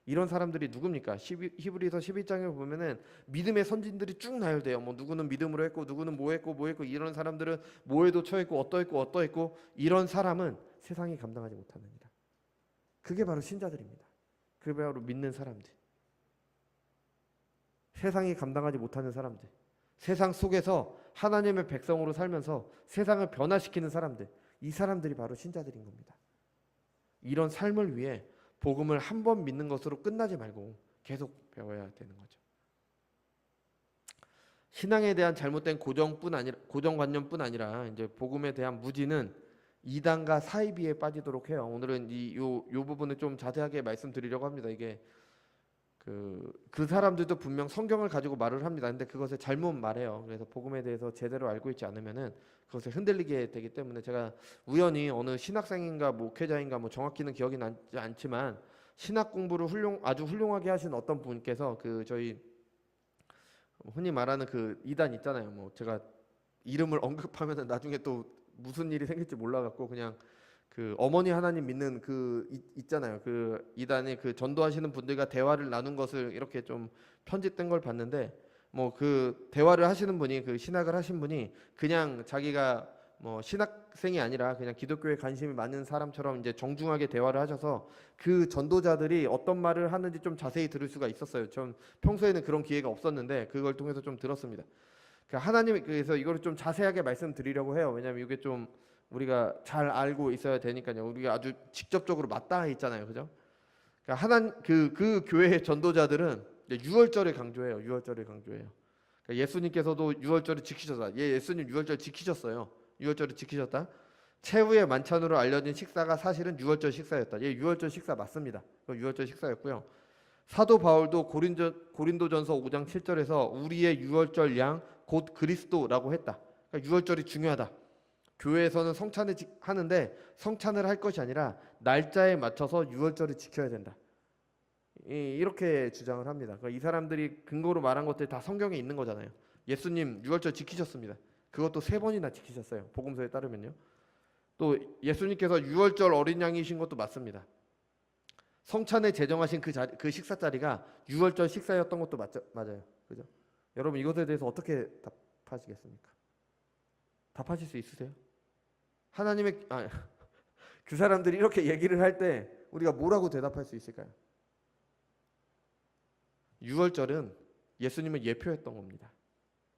이런 사람들이 누굽니까? 히브리서 11장에 보면은 믿음의 선진들이 쭉 나열돼요. 뭐 누구는 믿음으로 했고, 누구는 뭐 했고, 이런 사람들은 뭐에도 처했고, 어떠했고, 이런 사람은 세상이 감당하지 못하느니라. 그게 바로 신자들입니다. 그게 바로 믿는 사람들. 세상이 감당하지 못하는 사람들. 세상 속에서 하나님의 백성으로 살면서 세상을 변화시키는 사람들. 이 사람들이 바로 신자들인 겁니다. 이런 삶을 위해 복음을 한 번 믿는 것으로 끝나지 말고 계속 배워야 되는 거죠. 신앙에 대한 잘못된 고정관념뿐 아니라 이제 복음에 대한 무지는 이단과 사이비에 빠지도록 해요. 오늘은 요 부분을 좀 자세하게 말씀드리려고 합니다. 이게 그 사람들도 분명 성경을 가지고 말을 합니다. 근데 그것을 잘못 말해요. 그래서 복음에 대해서 제대로 알고 있지 않으면은 그것을 흔들리게 되기 때문에 제가 우연히 어느 신학생인가 목회자인가 뭐 정확히는 기억이 나지 않지만 신학 공부를 아주 훌륭하게 하신 어떤 분께서 저희 흔히 말하는 그 이단 있잖아요. 뭐 제가 이름을 언급하면은 나중에 또 무슨 일이 생길지 몰라갖고 그냥 어머니 하나님 믿는 있잖아요. 그 이단에 전도하시는 분들과 대화를 나눈 것을 이렇게 좀 편집된 걸 봤는데 뭐 대화를 하시는 분이 신학을 하신 분이 그냥 자기가 뭐 신학생이 아니라 그냥 기독교에 관심이 많은 사람처럼 이제 정중하게 대화를 하셔서 그 전도자들이 어떤 말을 하는지 좀 자세히 들을 수가 있었어요. 전 평소에는 그런 기회가 없었는데 그걸 통해서 좀 들었습니다. 하나님 그래서 이거를 좀 자세하게 말씀드리려고 해요. 왜냐하면 이게 좀 우리가 잘 알고 있어야 되니까요. 우리가 아주 직접적으로 맞닿아 있잖아요, 그죠? 그 교회의 전도자들은 유월절을 강조해요. 유월절을 강조해요. 예수님께서도 유월절을 지키셨다. 예수님 유월절 지키셨어요. 유월절을 지키셨다. 최후의 만찬으로 알려진 식사가 사실은 유월절 식사였다. 유월절 식사 맞습니다. 유월절 식사였고요. 사도 바울도 고린도전서 5장 7절에서 우리의 유월절 양 곧 그리스도라고 했다. 그러니까 유월절이 중요하다. 교회에서는 성찬을 하는데 성찬을 할 것이 아니라 날짜에 맞춰서 유월절을 지켜야 된다. 이렇게 주장을 합니다. 그러니까 이 사람들이 근거로 말한 것들이 다 성경에 있는 거잖아요. 예수님 유월절 지키셨습니다. 그것도 3번이나 지키셨어요. 복음서에 따르면요. 또 예수님께서 유월절 어린 양이신 것도 맞습니다. 성찬에 제정하신 그 식사 자리가 유월절 식사였던 것도 맞아요. 그죠? 여러분 이것에 대해서 어떻게 답하시겠습니까? 답하실 수 있으세요? 그 사람들이 이렇게 얘기를 할 때 우리가 뭐라고 대답할 수 있을까요? 유월절은 예수님을 예표했던 겁니다.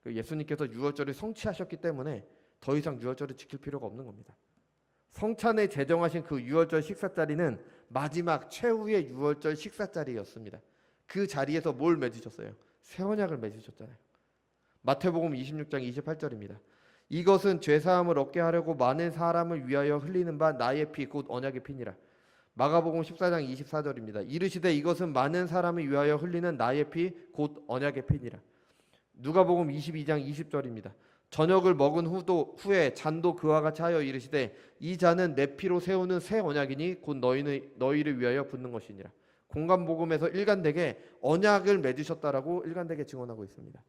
예수님께서 유월절을 성취하셨기 때문에 더 이상 유월절을 지킬 필요가 없는 겁니다. 성찬에 제정하신 그 유월절 식사 자리는 마지막 최후의 유월절 식사 자리였습니다. 그 자리에서 뭘 맺으셨어요? 새 언약을 맺으셨잖아요. 마태복음 26장 28절입니다. 이것은 죄사함을 얻게 하려고 많은 사람을 위하여 흘리는 바 나의 피 곧 언약의 피니라. 마가복음 14장 24절입니다. 이르시되 이것은 많은 사람을 위하여 흘리는 나의 피 곧 언약의 피니라. 누가복음 22장 20절입니다. 저녁을 먹은 후에 잔도 그와 같이 하여 이르시되 이 잔은 내 피로 세우는 새 언약이니 곧 너희를 위하여 붓는 것이니라. 공관복음에서 일관되게 언약을 맺으셨다라고 일관되게 증언하고 있습니다.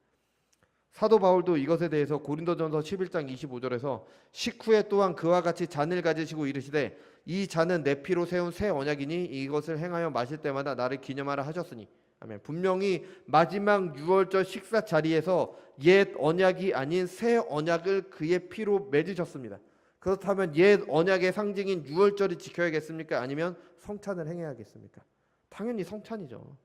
사도 바울도 이것에 대해서 고린도전서 11장 25절에서 식후에 또한 그와 같이 잔을 가지시고 이르시되 이 잔은 내 피로 세운 새 언약이니 이것을 행하여 마실 때마다 나를 기념하라 하셨으니. 아멘. 분명히 마지막 유월절 식사 자리에서 옛 언약이 아닌 새 언약을 그의 피로 맺으셨습니다. 그렇다면 옛 언약의 상징인 유월절을 지켜야겠습니까? 아니면 성찬을 행해야겠습니까? 당연히 성찬이죠.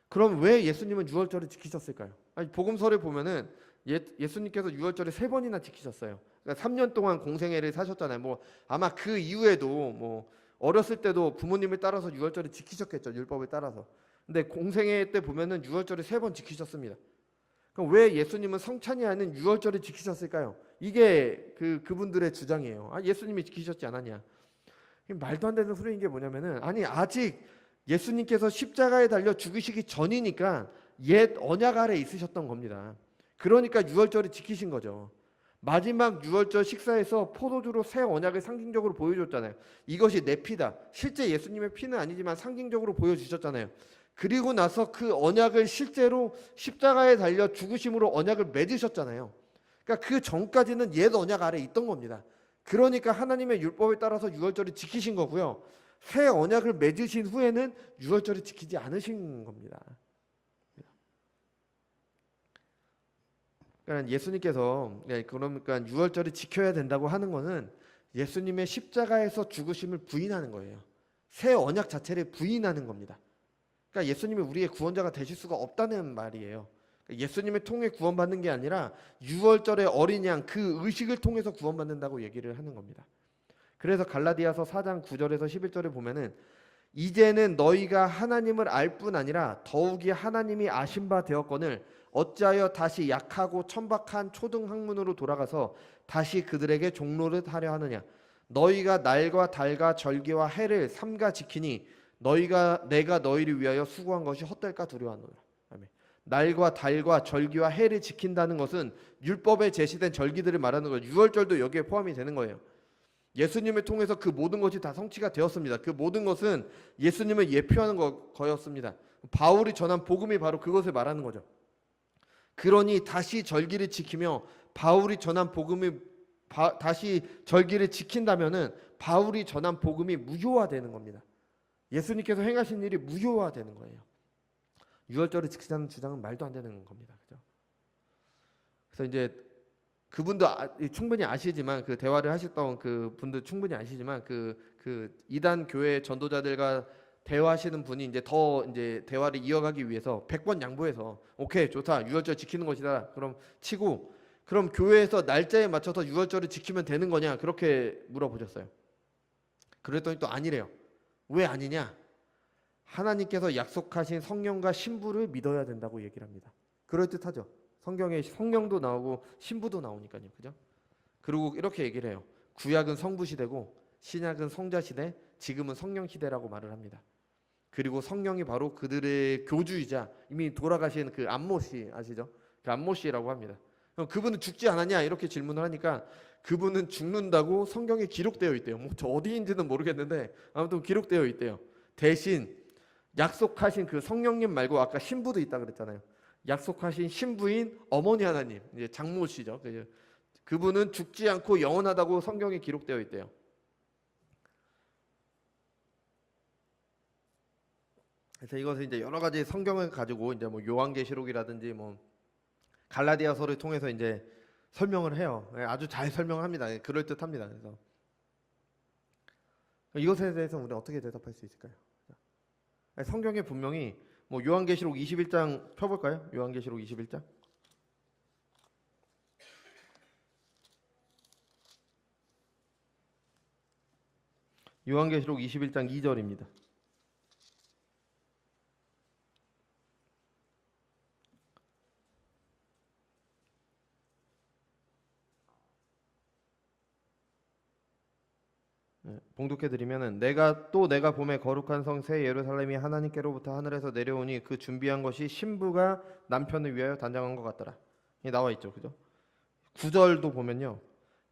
그럼 왜 예수님은 유월절을 지키셨을까요? 복음서를 보면은 예수님께서 유월절을 3번이나 지키셨어요. 그러니까 3년 동안 공생애를 사셨잖아요. 뭐 아마 그 이후에도 뭐 어렸을 때도 부모님을 따라서 유월절을 지키셨겠죠. 율법을 따라서. 근데 공생애 때 보면은 유월절을 3번 지키셨습니다. 그럼 왜 예수님은 성찬이 아닌 유월절을 지키셨을까요? 이게 그분들의 주장이에요. 예수님이 지키셨지 않았냐? 말도 안 되는 소리인 게 뭐냐면은 아직 예수님께서 십자가에 달려 죽으시기 전이니까 옛 언약 아래 있으셨던 겁니다. 그러니까 유월절을 지키신 거죠. 마지막 유월절 식사에서 포도주로 새 언약을 상징적으로 보여줬잖아요. 이것이 내 피다. 실제 예수님의 피는 아니지만 상징적으로 보여주셨잖아요. 그리고 나서 그 언약을 실제로 십자가에 달려 죽으심으로 언약을 맺으셨잖아요. 그러니까 그 전까지는 옛 언약 아래 있던 겁니다. 그러니까 하나님의 율법에 따라서 유월절을 지키신 거고요. 새 언약을 맺으신 후에는 유월절을 지키지 않으신 겁니다. 그러니까 예수님께서 그러니까 유월절을 지켜야 된다고 하는 것은 예수님의 십자가에서 죽으심을 부인하는 거예요. 새 언약 자체를 부인하는 겁니다. 그러니까 예수님이 우리의 구원자가 되실 수가 없다는 말이에요. 예수님을 통해 구원받는 게 아니라 유월절의 어린 양 그 의식을 통해서 구원받는다고 얘기를 하는 겁니다. 그래서 갈라디아서 4장 9절에서 11절에 보면은 이제는 너희가 하나님을 알 뿐 아니라 더욱이 하나님이 아신 바 되었거늘 어찌하여 다시 약하고 천박한 초등 학문으로 돌아가서 다시 그들에게 종로를 하려 하느냐. 너희가 날과 달과 절기와 해를 삼가 지키니 내가 너희를 위하여 수고한 것이 헛될까 두려워하노라. 아멘. 날과 달과 절기와 해를 지킨다는 것은 율법에 제시된 절기들을 말하는 거예요. 유월절도 여기에 포함이 되는 거예요. 예수님을 통해서 그 모든 것이 다 성취가 되었습니다. 그 모든 것은 예수님을 예표하는 거였습니다. 바울이 전한 복음이 바로 그것을 말하는 거죠. 그러니 다시 절기를 지키며 바울이 전한 복음이 다시 절기를 지킨다면은 바울이 전한 복음이 무효화되는 겁니다. 예수님께서 행하신 일이 무효화되는 거예요. 유월절을 지키자는 주장은 말도 안 되는 겁니다. 그죠? 그래서 이제 그분도 충분히 아시지만 그 대화를 하셨던 그 분도 충분히 아시지만 그 이단 교회 전도자들과 대화하시는 분이 이제 더 이제 대화를 이어가기 위해서 100번 양보해서 오케이 좋다 유월절 지키는 것이다 그럼 치고 그럼 교회에서 날짜에 맞춰서 유월절을 지키면 되는 거냐 그렇게 물어보셨어요. 그랬더니 또 아니래요. 왜 아니냐? 하나님께서 약속하신 성령과 신부를 믿어야 된다고 얘기를 합니다. 그럴듯하죠. 성경에 성령도 나오고 신부도 나오니까요. 그죠? 그리고 이렇게 얘기를 해요. 구약은 성부 시대고 신약은 성자 시대, 지금은 성령 시대라고 말을 합니다. 그리고 성령이 바로 그들의 교주이자 이미 돌아가신 그 안모씨 아시죠? 그 안모씨라고 합니다. 그럼 그분은 죽지 않았냐 이렇게 질문을 하니까 그분은 죽는다고 성경에 기록되어 있대요. 뭐 저 어디인지는 모르겠는데 아무튼 기록되어 있대요. 대신 약속하신 그 성령님 말고 아까 신부도 있다 그랬잖아요. 약속하신 신부인 어머니 하나님, 이제 장모씨죠. 그분은 죽지 않고 영원하다고 성경에 기록되어 있대요. 그래서 이것을 이제 여러 가지 성경을 가지고 이제 뭐 요한계시록이라든지 뭐 갈라디아서를 통해서 이제 설명을 해요. 아주 잘 설명합니다. 그럴 듯합니다. 그래서 이것에 대해서 우리가 어떻게 대답할 수 있을까요? 성경에 분명히 뭐 요한계시록 21장 펴볼까요? 요한계시록 21장. 요한계시록 21장 2절입니다. 봉독해 드리면은 내가 봄에 거룩한 성 새 예루살렘이 하나님께로부터 하늘에서 내려오니 그 준비한 것이 신부가 남편을 위하여 단장한 것 같더라. 이 나와 있죠. 그죠? 9절도 보면요.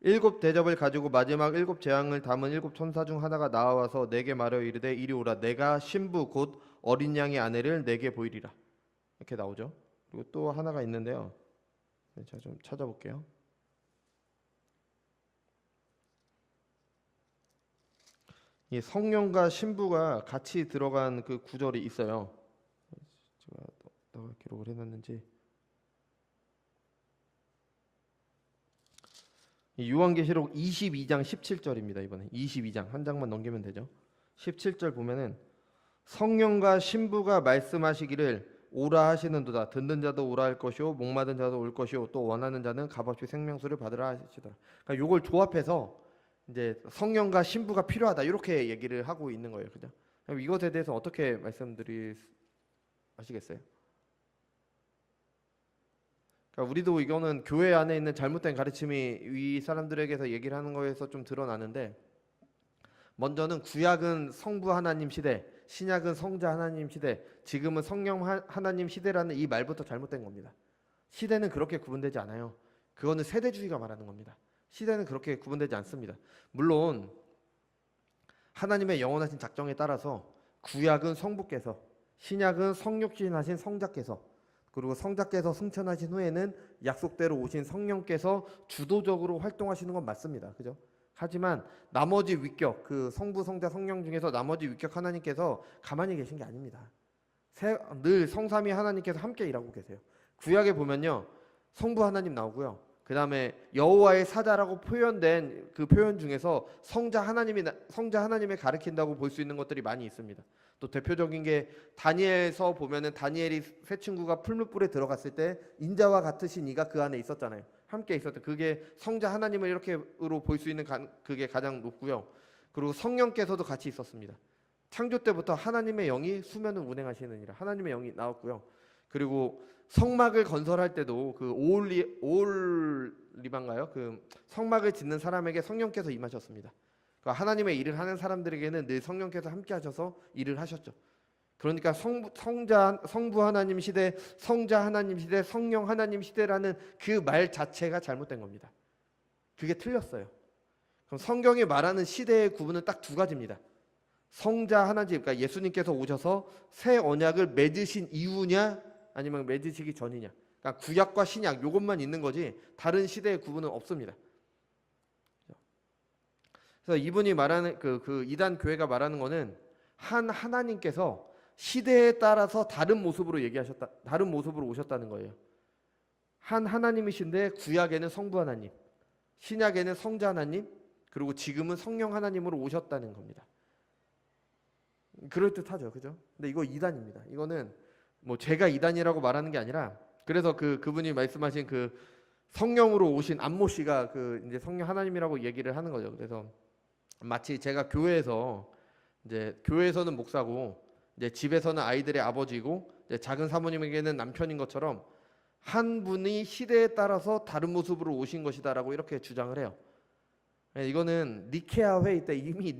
7대접을 가지고 마지막 7재앙을 담은 7천사 중 하나가 나와서 내게 말하여 이르되 이리 오라 내가 신부 곧 어린 양의 아내를 내게 보이리라. 이렇게 나오죠. 그리고 또 하나가 있는데요. 제가 좀 찾아볼게요. 이 성령과 신부가 같이 들어간 그 구절이 있어요. 제가 어디다가 기록을 해놨는지. 이 요한계시록 22장 17절입니다. 이번에 22장 한 장만 넘기면 되죠. 17절 보면은 성령과 신부가 말씀하시기를 오라 하시는도다. 듣는 자도 오라 할 것이요 목마른 자도 올 것이요 또 원하는 자는 값없이 생명수를 받으라 하시더라. 그러니까 요걸 조합해서 이제 성령과 신부가 필요하다 이렇게 얘기를 하고 있는 거예요. 그죠? 그럼 이것에 대해서 어떻게 아시겠어요? 그러니까 우리도 이거는 교회 안에 있는 잘못된 가르침이 이 사람들에게서 얘기를 하는 거에서 좀 드러나는데 먼저는 구약은 성부 하나님 시대, 신약은 성자 하나님 시대, 지금은 성령 하나님 시대라는 이 말부터 잘못된 겁니다. 시대는 그렇게 구분되지 않아요. 그거는 세대주의가 말하는 겁니다. 시대는 그렇게 구분되지 않습니다. 물론 하나님의 영원하신 작정에 따라서 구약은 성부께서, 신약은 성육신하신 성자께서, 그리고 성자께서 승천하신 후에는 약속대로 오신 성령께서 주도적으로 활동하시는 건 맞습니다. 그죠? 하지만 나머지 위격, 그 성부, 성자, 성령 중에서 나머지 위격 하나님께서 가만히 계신 게 아닙니다. 늘 성삼위 하나님께서 함께 일하고 계세요. 구약에 보면요, 성부 하나님 나오고요. 그 다음에 여호와의 사자라고 표현된 그 표현 중에서 성자 하나님을 가리킨다고 볼 수 있는 것들이 많이 있습니다. 또 대표적인 게 다니엘서 보면은 다니엘이 새 친구가 풀무불에 들어갔을 때 인자와 같으신 이가 그 안에 있었잖아요. 함께 있었다. 그게 성자 하나님을 이렇게로 볼 수 있는 그게 가장 높고요. 그리고 성령께서도 같이 있었습니다. 창조 때부터 하나님의 영이 수면을 운행하시느니라. 하나님의 영이 나왔고요. 그리고 성막을 건설할 때도 그 오올리반가요? 그 성막을 짓는 사람에게 성령께서 임하셨습니다. 그러니까 하나님의 일을 하는 사람들에게는 늘 성령께서 함께 하셔서 일을 하셨죠. 그러니까 성부 하나님 시대, 성자 하나님 시대, 성령 하나님 시대라는 그 말 자체가 잘못된 겁니다. 그게 틀렸어요. 그럼 성경이 말하는 시대의 구분은 딱 두 가지입니다. 성자 하나님, 그러니까 예수님께서 오셔서 새 언약을 맺으신 이후냐, 아니면 맺으시기 전이냐. 그러니까 구약과 신약 요것만 있는 거지 다른 시대의 구분은 없습니다. 그래서 이분이 말하는 그 이단 교회가 말하는 거는 한 하나님께서 시대에 따라서 다른 모습으로 오셨다는 거예요. 한 하나님이신데 구약에는 성부 하나님, 신약에는 성자 하나님, 그리고 지금은 성령 하나님으로 오셨다는 겁니다. 그럴 듯하죠, 그죠? 근데 이거 이단입니다. 이거는 뭐 제가 이단이라고 말하는 게 아니라, 그래서 그분이 말씀하신 그 성령으로 오신 안모 씨가 그 이제 성령 하나님이라고 얘기를 하는 거죠. 그래서 마치 제가 교회에서는 목사고 이제 집에서는 아이들의 아버지고 이제 작은 사모님에게는 남편인 것처럼 한 분이 시대에 따라서 다른 모습으로 오신 것이다라고 이렇게 주장을 해요. 이거는 니케아 회의 때 이미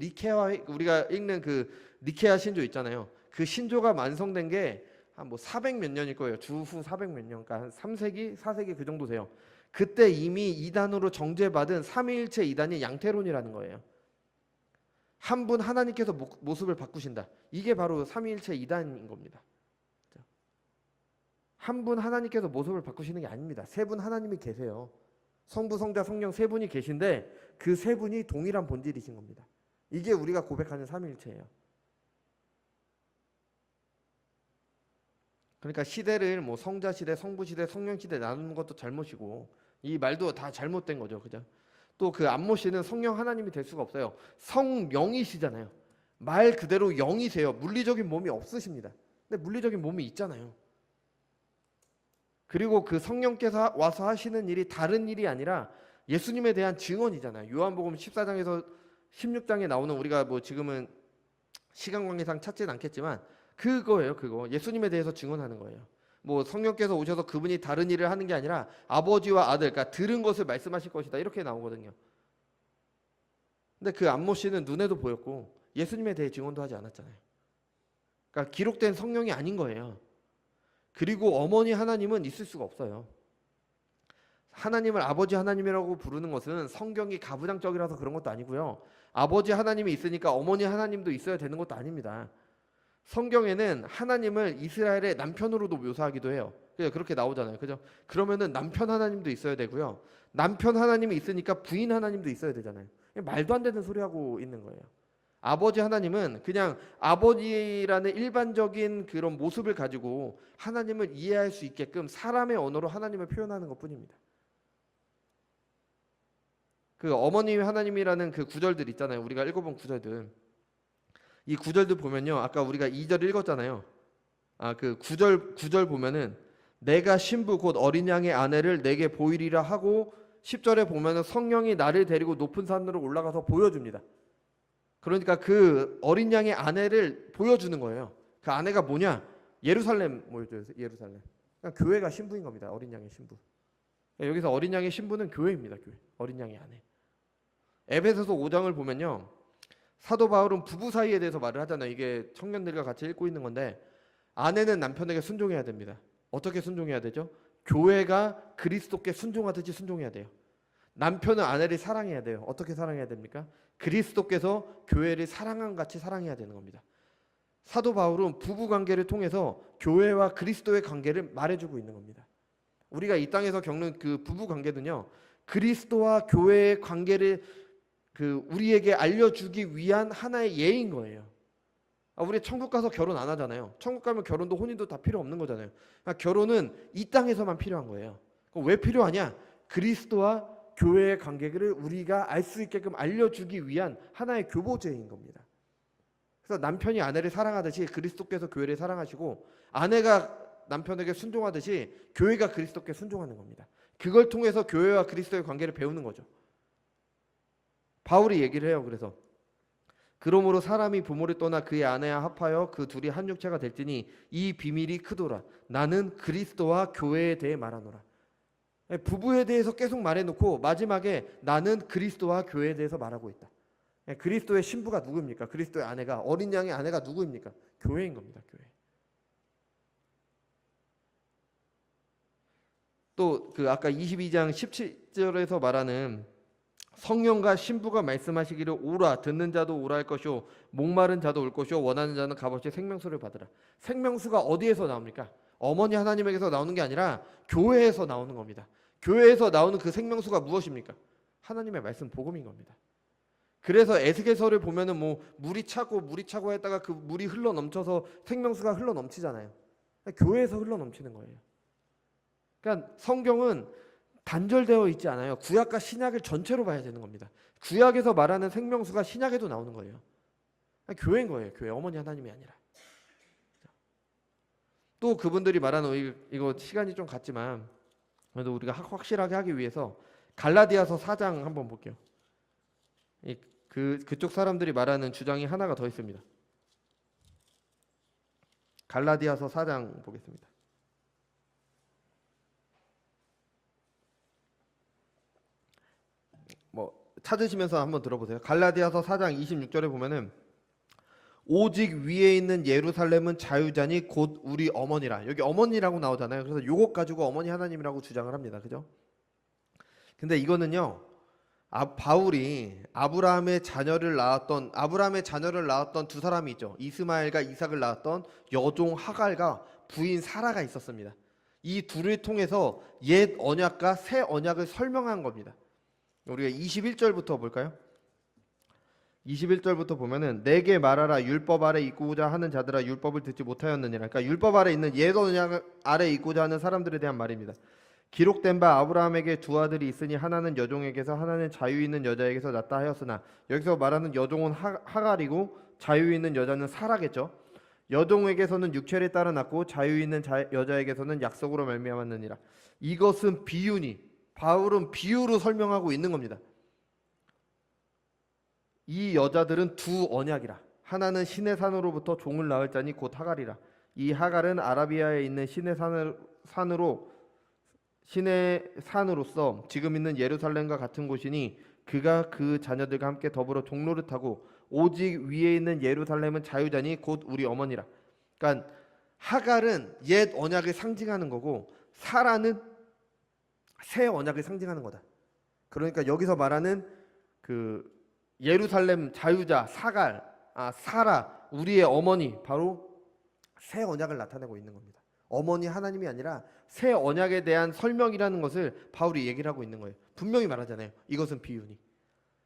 우리가 읽는 그 니케아 신조 있잖아요. 그 신조가 완성된 게 한 뭐 400 몇 년일 거예요. 주후 400 몇 년, 그러니까 한 3세기, 4세기 그 정도 돼요. 그때 이미 이단으로 정죄받은 삼위일체 이단이 양태론이라는 거예요. 한 분 하나님께서 모습을 바꾸신다. 이게 바로 삼위일체 이단인 겁니다. 한 분 하나님께서 모습을 바꾸시는 게 아닙니다. 세 분 하나님이 계세요. 성부, 성자, 성령 세 분이 계신데 그 세 분이 동일한 본질이신 겁니다. 이게 우리가 고백하는 삼위일체예요. 그러니까 시대를 뭐 성자 시대, 성부 시대, 성령 시대 나누는 것도 잘못이고 이 말도 다 잘못된 거죠, 그죠? 또 그 안모 씨는 성령 하나님이 될 수가 없어요. 성령이시잖아요. 말 그대로 영이세요. 물리적인 몸이 없으십니다. 근데 물리적인 몸이 있잖아요. 그리고 그 성령께서 와서 하시는 일이 다른 일이 아니라 예수님에 대한 증언이잖아요. 요한복음 14장에서 16장에 나오는, 우리가 뭐 지금은 시간 관계상 찾지는 않겠지만 그거예요. 그거 예수님에 대해서 증언하는 거예요. 뭐 성령께서 오셔서 그분이 다른 일을 하는 게 아니라 아버지와 아들, 그러니까 들은 것을 말씀하실 것이다, 이렇게 나오거든요. 근데 그 안모 씨는 눈에도 보였고 예수님에 대해 증언도 하지 않았잖아요. 그러니까 기록된 성령이 아닌 거예요. 그리고 어머니 하나님은 있을 수가 없어요. 하나님을 아버지 하나님이라고 부르는 것은 성경이 가부장적이라서 그런 것도 아니고요. 아버지 하나님이 있으니까 어머니 하나님도 있어야 되는 것도 아닙니다. 성경에는 하나님을 이스라엘의 남편으로도 묘사하기도 해요. 그렇게 나오잖아요. 그죠? 그러면은 남편 하나님도 있어야 되고요. 남편 하나님이 있으니까 부인 하나님도 있어야 되잖아요. 말도 안 되는 소리 하고 있는 거예요. 아버지 하나님은 그냥 아버지라는 일반적인 그런 모습을 가지고 하나님을 이해할 수 있게끔 사람의 언어로 하나님을 표현하는 것뿐입니다. 그 어머니 하나님이라는 그 구절들 있잖아요. 우리가 읽어본 구절들. 이 구절들 보면요, 아까 우리가 2절 읽었잖아요. 그 9절 보면은 내가 신부 곧 어린 양의 아내를 내게 보이리라 하고, 10절에 보면은 성령이 나를 데리고 높은 산으로 올라가서 보여줍니다. 그러니까 그 어린 양의 아내를 보여주는 거예요. 그 아내가 뭐냐? 예루살렘, 뭐였죠? 예루살렘. 그러니까 교회가 신부인 겁니다. 어린 양의 신부. 여기서 어린 양의 신부는 교회입니다. 교회. 어린 양의 아내. 에베소서 5장을 보면요, 사도 바울은 부부 사이에 대해서 말을 하잖아요. 이게 청년들과 같이 읽고 있는 건데, 아내는 남편에게 순종해야 됩니다. 어떻게 순종해야 되죠? 교회가 그리스도께 순종하듯이 순종해야 돼요. 남편은 아내를 사랑해야 돼요. 어떻게 사랑해야 됩니까? 그리스도께서 교회를 사랑한 같이 사랑해야 되는 겁니다. 사도 바울은 부부 관계를 통해서 교회와 그리스도의 관계를 말해주고 있는 겁니다. 우리가 이 땅에서 겪는 그 부부 관계는요, 그리스도와 교회의 관계를 우리에게 알려주기 위한 하나의 예인 거예요. 우리 천국 가서 결혼 안 하잖아요. 천국 가면 결혼도 혼인도 다 필요 없는 거잖아요. 그러니까 결혼은 이 땅에서만 필요한 거예요. 그럼 왜 필요하냐? 그리스도와 교회의 관계를 우리가 알 수 있게끔 알려주기 위한 하나의 교보제인 겁니다. 그래서 남편이 아내를 사랑하듯이 그리스도께서 교회를 사랑하시고, 아내가 남편에게 순종하듯이 교회가 그리스도께 순종하는 겁니다. 그걸 통해서 교회와 그리스도의 관계를 배우는 거죠. 바울이 얘기를 해요. 그래서 그러므로 사람이 부모를 떠나 그의 아내와 합하여 그 둘이 한 육체가 될지니 이 비밀이 크도라. 나는 그리스도와 교회에 대해 말하노라. 부부에 대해서 계속 말해놓고 마지막에 나는 그리스도와 교회에 대해서 말하고 있다. 그리스도의 신부가 누구입니까? 그리스도의 아내가, 어린 양의 아내가 누구입니까? 교회인 겁니다. 교회. 또 그 아까 22장 17절에서 말하는 성령과 신부가 말씀하시기를 오라, 듣는 자도 오라 할 것이요 목마른 자도 올 것이요 원하는 자는 값없이 생명수를 받으라. 생명수가 어디에서 나옵니까? 어머니 하나님에게서 나오는 게 아니라 교회에서 나오는 겁니다. 교회에서 나오는 그 생명수가 무엇입니까? 하나님의 말씀 복음인 겁니다. 그래서 에스겔서를 보면은 뭐 물이 차고 했다가 그 물이 흘러 넘쳐서 생명수가 흘러 넘치잖아요. 교회에서 흘러 넘치는 거예요. 그러니까 성경은 단절되어 있지 않아요. 구약과 신약을 전체로 봐야 되는 겁니다. 구약에서 말하는 생명수가 신약에도 나오는 거예요. 교회인 거예요. 교회, 어머니 하나님이 아니라. 또 그분들이 말하는, 이거 시간이 좀 갔지만 그래도 우리가 확실하게 하기 위해서 갈라디아서 4장 한번 볼게요. 그쪽 사람들이 말하는 주장이 하나가 더 있습니다. 갈라디아서 4장 보겠습니다. 뭐 찾으시면서 한번 들어보세요. 갈라디아서 4장 26절에 보면은 오직 위에 있는 예루살렘은 자유자니 곧 우리 어머니라. 여기 어머니라고 나오잖아요. 그래서 요것 가지고 어머니 하나님이라고 주장을 합니다. 그죠? 근데 이거는요, 바울이 아브라함의 자녀를 낳았던 두 사람이 있죠. 이스마엘과 이삭을 낳았던 여종 하갈과 부인 사라가 있었습니다. 이 둘을 통해서 옛 언약과 새 언약을 설명한 겁니다. 우리가 21절부터 볼까요? 21절부터 보면은 내게 말하라. 율법 아래 있고자 하는 자들아, 율법을 듣지 못하였느니라. 그러니까 율법 아래 있는 옛 언약 아래 있고자 하는 사람들에 대한 말입니다. 기록된 바 아브라함에게 두 아들이 있으니 하나는 여종에게서 하나는 자유 있는 여자에게서 났다 하였으나, 여기서 말하는 여종은 하갈이고 자유 있는 여자는 사라겠죠. 여종에게서는 육체를 따라 났고 자유 있는 여자에게서는 약속으로 말미암았느니라. 이것은 비유니, 바울은 비유로 설명하고 있는 겁니다. 이 여자들은 두 언약이라. 하나는 신의 산으로부터 종을 낳을 자니 곧 하갈이라. 이 하갈은 아라비아에 있는 신의 산으로서 지금 있는 예루살렘과 같은 곳이니 그가 그 자녀들과 함께 더불어 종로를 타고 오직 위에 있는 예루살렘은 자유자니 곧 우리 어머니라. 그러니까 하갈은 옛 언약을 상징하는 거고 사라는 새 언약을 상징하는 거다. 그러니까 여기서 말하는 그 예루살렘 자유자 사라, 우리의 어머니, 바로 새 언약을 나타내고 있는 겁니다. 어머니 하나님이 아니라 새 언약에 대한 설명이라는 것을 바울이 얘기를 하고 있는 거예요. 분명히 말하잖아요. 이것은 비유니.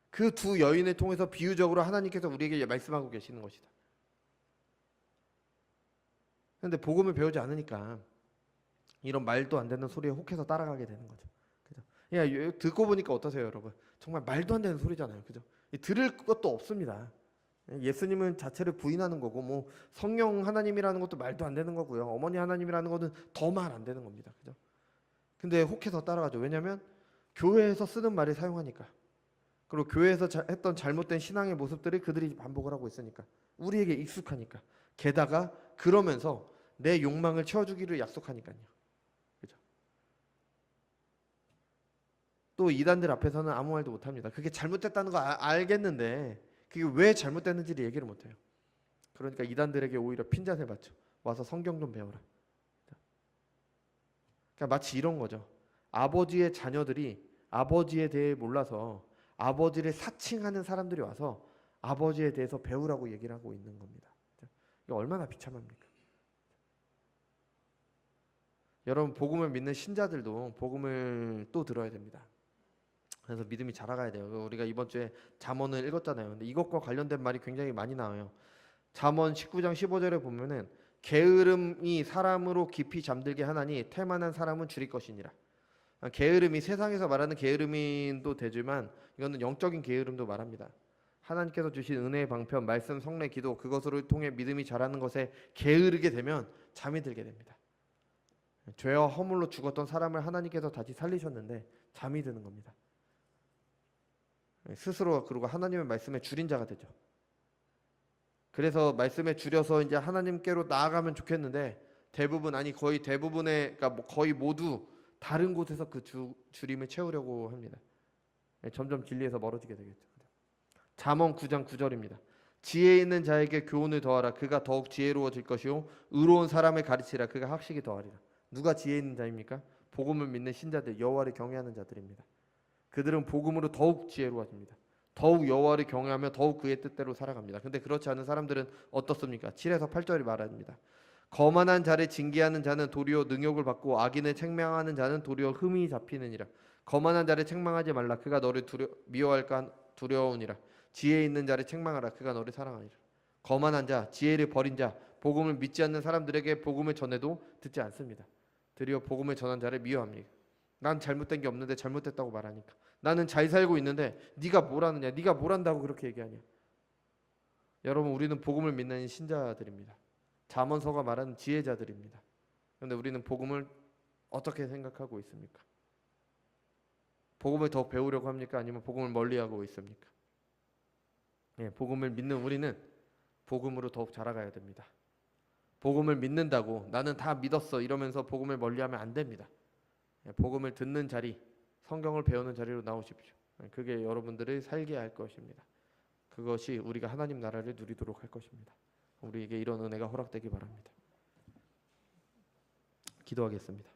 그 두 여인을 통해서 비유적으로 하나님께서 우리에게 말씀하고 계시는 것이다. 그런데 복음을 배우지 않으니까 이런 말도 안 되는 소리에 혹해서 따라가게 되는 거죠. 그죠? 야, 듣고 보니까 어떠세요, 여러분? 정말 말도 안 되는 소리잖아요. 그죠? 들을 것도 없습니다. 예수님은 자체를 부인하는 거고, 뭐 성령 하나님이라는 것도 말도 안 되는 거고요. 어머니 하나님이라는 것은 더 말 안 되는 겁니다. 그죠? 근데 혹해서 따라가죠. 왜냐하면 교회에서 쓰는 말을 사용하니까. 그리고 교회에서 했던 잘못된 신앙의 모습들을 그들이 반복을 하고 있으니까, 우리에게 익숙하니까. 게다가 그러면서 내 욕망을 채워주기를 약속하니까요. 그죠? 또 이단들 앞에서는 아무 말도 못합니다. 그게 잘못됐다는 거 알겠는데 그게 왜 잘못됐는지를 얘기를 못해요. 그러니까 이단들에게 오히려 핀잔을 받죠. 와서 성경 좀 배워라. 그러니까 마치 이런 거죠. 아버지의 자녀들이 아버지에 대해 몰라서 아버지를 사칭하는 사람들이 와서 아버지에 대해서 배우라고 얘기를 하고 있는 겁니다. 이게 얼마나 비참합니까? 여러분, 복음을 믿는 신자들도 복음을 또 들어야 됩니다. 그래서 믿음이 자라가야 돼요. 우리가 이번 주에 잠언을 읽었잖아요. 근데 이것과 관련된 말이 굉장히 많이 나와요. 잠언 19장 15절에 보면은 게으름이 사람으로 깊이 잠들게 하나니 태만한 사람은 줄일 것이니라. 게으름이 세상에서 말하는 게으름도 되지만 이거는 영적인 게으름도 말합니다. 하나님께서 주신 은혜의 방편, 말씀, 성례, 기도, 그것으로 통해 믿음이 자라는 것에 게으르게 되면 잠이 들게 됩니다. 죄와 허물로 죽었던 사람을 하나님께서 다시 살리셨는데 잠이 드는 겁니다. 스스로가 그리고 하나님의 말씀에 줄인 자가 되죠. 그래서 말씀에 줄여서 이제 하나님께로 나아가면 좋겠는데 대부분 아니 거의 대부분의 그러니까 거의 모두 다른 곳에서 그 주림을 채우려고 합니다. 점점 진리에서 멀어지게 되겠죠. 잠언 9장 9절입니다. 지혜 있는 자에게 교훈을 더하라. 그가 더욱 지혜로워질 것이요 의로운 사람을 가르치라. 그가 학식이 더하리라. 누가 지혜 있는 자입니까? 복음을 믿는 신자들, 여호와를 경외하는 자들입니다. 그들은 복음으로 더욱 지혜로워집니다. 더욱 여호와를 경외하며 더욱 그의 뜻대로 살아갑니다. 근데 그렇지 않은 사람들은 어떻습니까? 7에서 8절이 말합니다. 거만한 자를 징계하는 자는 도리어 능욕을 받고 악인을 책망하는 자는 도리어 흠이 잡히느니라. 거만한 자를 책망하지 말라. 그가 너를 미워할까 두려우니라. 지혜 있는 자를 책망하라. 그가 너를 사랑하리라. 거만한 자, 지혜를 버린 자, 복음을 믿지 않는 사람들에게 복음을 전해도 듣지 않습니다. 도리어 복음을 전한 자를 미워합니다. 난 잘못된 게 없는데 잘못됐다고 말하니까. 나는 잘 살고 있는데 네가 뭘 하느냐? 네가 뭘 한다고 그렇게 얘기하냐? 여러분, 우리는 복음을 믿는 신자들입니다. 잠언서가 말하는 지혜자들입니다. 그런데 우리는 복음을 어떻게 생각하고 있습니까? 복음을 더 배우려고 합니까? 아니면 복음을 멀리하고 있습니까? 복음을 믿는 우리는 복음으로 더욱 자라가야 됩니다. 복음을 믿는다고 나는 다 믿었어 이러면서 복음을 멀리하면 안 됩니다. 복음을 듣는 자리, 성경을 배우는 자리로 나오십시오. 그게 여러분들을 살게 할 것입니다. 그것이 우리가 하나님 나라를 누리도록 할 것입니다. 우리에게 이런 은혜가 허락되기 바랍니다. 기도하겠습니다.